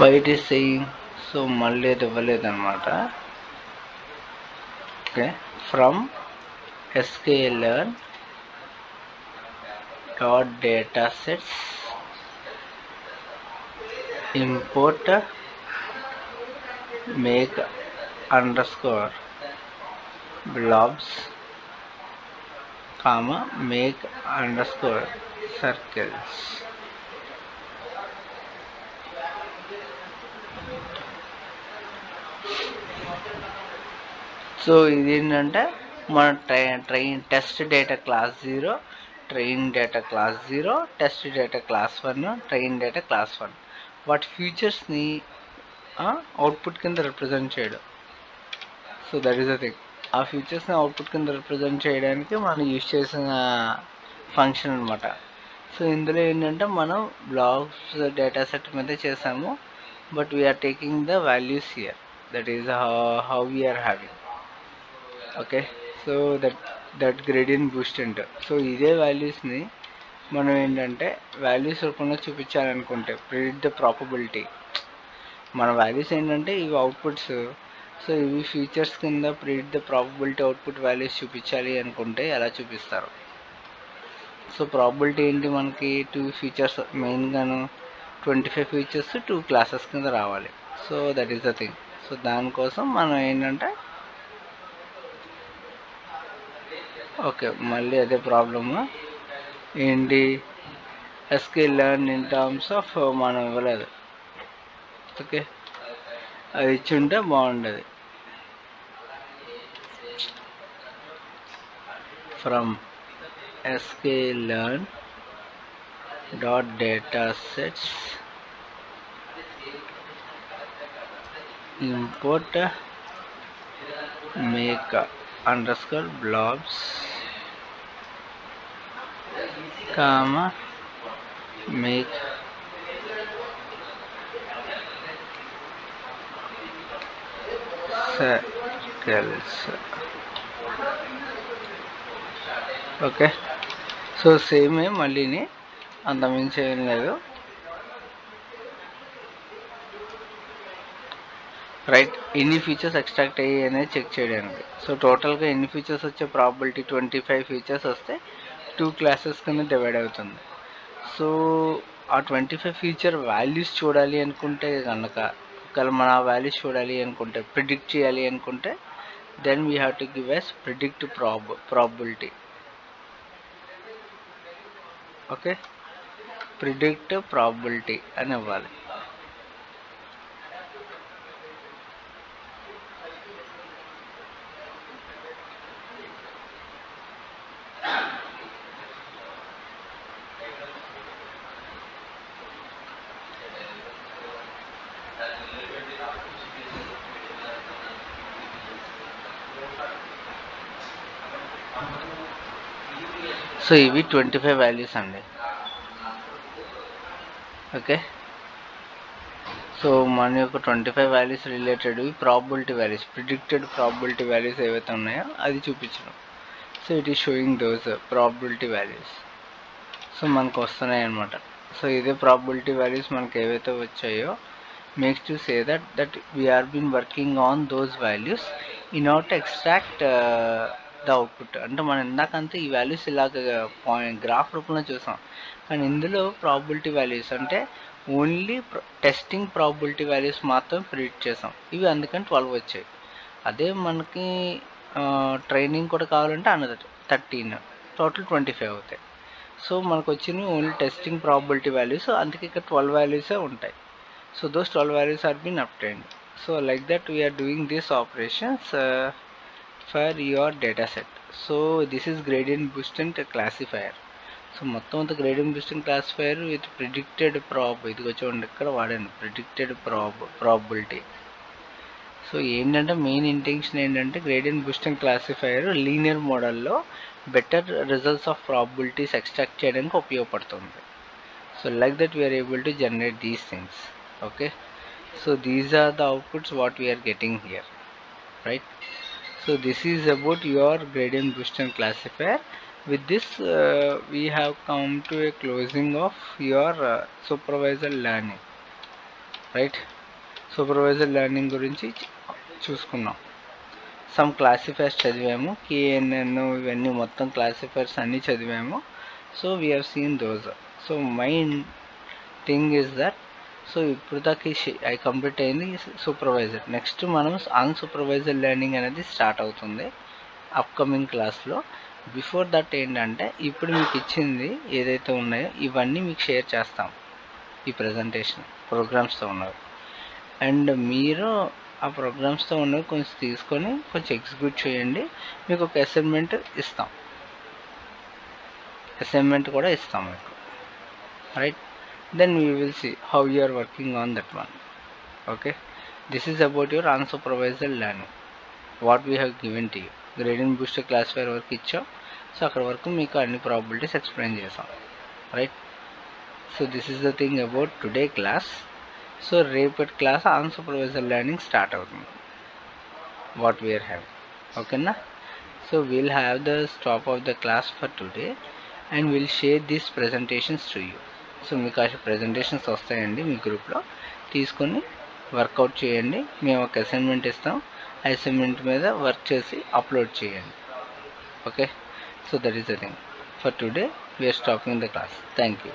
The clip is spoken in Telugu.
why it is saying so మళ్ళీ అది ఇవ్వలేదన్నమాట. Okay, from sklearn dot data sets import make underscore blobs comma make underscore circles. So ఇదేంటంటే మన train test data class 0, train data class 0, test data class 1, train data class 1 వాటి ఫీచర్స్ని అవుట్పుట్ కింద రిప్రజెంట్ చేయడం. So that is the thing. ఆ ఫీచర్స్ని అవుట్పుట్ కింద రిప్రజెంట్ చేయడానికి మనం యూజ్ చేసిన ఫంక్షన్ అనమాట. సో ఇందులో ఏంటంటే మనం బ్లాక్స్ డేటా సెట్ మీద చేసాము, but we're taking the values here. That is how we're having. Okay, so that gradient boosting. So ఇదే వాల్యూస్ని మనం ఏంటంటే వాల్యూస్ రూపంలో చూపించాలనుకుంటే ప్రిడిక్ట్ ద ప్రాబబిలిటీ. మన వాల్యూస్ ఏంటంటే ఇవి అవుట్పుట్స్. సో ఇవి ఫీచర్స్ కింద predict the probability output values చూపించాలి అనుకుంటే ఎలా చూపిస్తారు? సో ప్రాబబిలిటీ ఏంటి, మనకి 2 ఫీచర్స్ మెయిన్గాను 25 ఫీచర్స్ 2 క్లాసెస్ కింద రావాలి. So that is the thing. So దానికోసం మనం ఏంటంటే ఓకే మళ్ళీ అదే ప్రాబ్లము ఏంటి, sklearn ఇన్ టర్మ్స్ ఆఫ్ మనం ఇవ్వలేదు. ఓకే, అది ఇచ్చి ఉంటే బాగుండేది. From sklearn dot data sets import make underscore blobs comma make circles. Okay, so సేమే మళ్ళీని అంతమించి ఏం లేదు. రైట్, ఎన్ని ఫీచర్స్ ఎక్స్ట్రాక్ట్ అయ్యాయి అనేది చెక్ చేయడానికి. సో టోటల్గా ఎన్ని ఫీచర్స్ వచ్చే ప్రాబిలిటీ 25 ఫీచర్స్ వస్తే 2 క్లాసెస్ కింద డివైడ్ అవుతుంది. సో ఆ 25 ఫీచర్ వాల్యూస్ చూడాలి అనుకుంటే కనుక, ఒకవేళ మన వాల్యూస్ చూడాలి అనుకుంటే, ప్రిడిక్ట్ చేయాలి అనుకుంటే, then we have to give as predict probability. Okay, predict probability అని ఇవ్వాలి. సో ఇవి 25 వాల్యూస్ అండి. ఓకే, సో మన యొక్క 25 values related probability values, predicted probability values ఏవైతే ఉన్నాయో అది చూపించడం. So it is showing those probability values. So మనకు వస్తున్నాయి అన్నమాట. సో ఇదే ప్రాబిలిటీ వాల్యూస్ మనకు ఏవైతే వచ్చాయో makes to say that we are been working on those values in order to extract the output. అంటే మనం ఇందాకంతా ఈ వాల్యూస్ ఇలాగ గ్రాఫ్ రూపంలో చూసాం, కానీ ఇందులో ప్రాబిలిటీ వాల్యూస్ అంటే ఓన్లీ టెస్టింగ్ ప్రాబిలిటీ వాల్యూస్ మాత్రం ప్రిడిక్ట్ చేసాం. ఇవి అందుకని 12 వచ్చాయి. అదే మనకి ట్రైనింగ్ కూడా కావాలంటే అనదర్ 13, టోటల్ 25 అవుతాయి. సో మనకు వచ్చినవి ఓన్లీ టెస్టింగ్ ప్రాబిలిటీ వాల్యూస్, అందుకే ఇక్కడ 12 వాల్యూసే ఉంటాయి. So those 12 values are been obtained. So like that we are doing these operations for your data set. So this is gradient boostant classifier. So మొత్తం అంతా gradient boosting classifier with predicted prob. ఇదిగో చూడండి ఇక్కడ వాడాను ప్రిడిక్టెడ్ ప్రాబిలిటీ. సో ఏంటంటే మెయిన్ ఇంటెన్షన్ ఏంటంటే గ్రేడియంట్ బూస్టింగ్ క్లాసిఫైయర్ లీనియర్ మోడల్లో better results of probabilities extract చేయడానికి ఉపయోగపడుతుంది. So like that we're able to generate these things. Okay, so these are the outputs what we are getting here, right? So this is about your gradient boosting classifier. With this we have come to a closing of your supervisor learning. Right. Supervisor learning గురించి చూసుకున్నాం. సమ్ క్లాసిఫైర్స్ చదివాము, KNN ఇవన్నీ మొత్తం క్లాసిఫైర్స్ అన్నీ చదివాము. So we have seen those. So main thing is that, so ఇప్పుడు దాకా ఐ కంప్లీట్ అయింది సూపర్వైజర్. నెక్స్ట్ మనం అన్సూపర్వైజర్ లెర్నింగ్ అనేది స్టార్ట్ అవుతుంది అప్కమింగ్ క్లాస్లో. బిఫోర్ దట్ ఏంటంటే ఇప్పుడు మీకు ఇచ్చింది ఏదైతే ఉన్నాయో ఇవన్నీ మీకు షేర్ చేస్తాం. ఈ ప్రజెంటేషన్ ప్రోగ్రామ్స్తో ఉన్నవి, అండ్ మీరు ఆ ప్రోగ్రామ్స్తో ఉన్నవి కొంచెం తీసుకొని కొంచెం ఎగ్జిక్యూట్ చేయండి. మీకు ఒక అసైన్మెంట్ ఇస్తాం, అసైన్మెంట్ కూడా ఇస్తాం మీకు, right. Then we will see how you are working on that one. Okay, this is about your unsupervised learning what we have given to you. Gradient booster classifier వరకు ఇచ్చాం. సో అక్కడ వరకు మీకు అన్ని ప్రాబిలిటీస్ ఎక్స్ప్లెయిన్ చేసాం, right. So this is the thing about today class. So రేపటి క్లాస్ అన్సూపర్వైజర్ లెర్నింగ్ స్టార్ట్ అవుతుంది, వాట్ వీఆర్ హ్యావింగ్. ఓకేనా. So we'll have the stop of the class for today and will share these presentations to you. So మీకు ఆ ప్రెజెంటేషన్స్ వస్తాయండి, మీ గ్రూప్లో తీసుకొని వర్కౌట్ చేయండి. మేము ఒక అసైన్మెంట్ ఇస్తాం, అసైన్మెంట్ మీద వర్క్ చేసి అప్లోడ్ చేయండి. Okay, so that is the thing. For today we're stopping the class. Thank you.